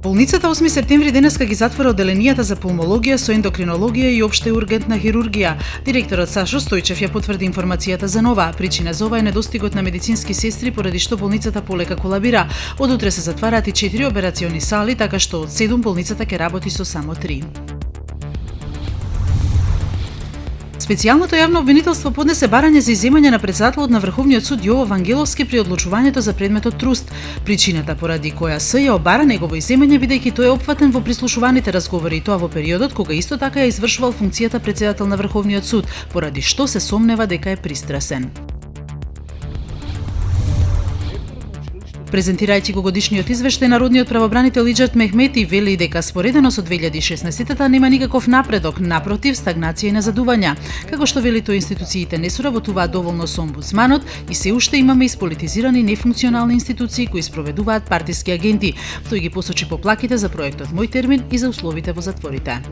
Болницата 8 септември денеска ги затвора оделенијата за пулмологија со ендокринологија и општа и ургентна хирургија. Директорот Сашо Стојчев ја потврди информацијата за нова. Причина за ова е недостигот на медицински сестри, поради што болницата полека колабира. Од утре се затвараат и 4 операциони сали, така што од 7 болницата ќе работи со само 3. Специјалното јавно обвинителство поднесе барање за изземање на претседателот на Врховниот суд Јово Вангеловски при одлучувањето за предметот труст. Причината поради која СЈ обара негово изземање бидејќи тој е опфатен во прислушуваните разговори, и тоа во периодот кога исто така ја извршувал функцијата претседател на Врховниот суд, поради што се сомнева дека е пристрасен. Презентирајќи го годишниот извештај, народниот правобранител Иџат Мехмети вели дека споредено со 2016-та нема никаков напредок, напротив, стагнација и назадувања. Како што вели тој, институциите не соработуваат доволно со омбудсманот и се уште имаме исполитизирани нефункционални институции кои спроведуваат партиски агенти. Тој ги посочи поплаките за проектот Мој термин и за условите во затворите.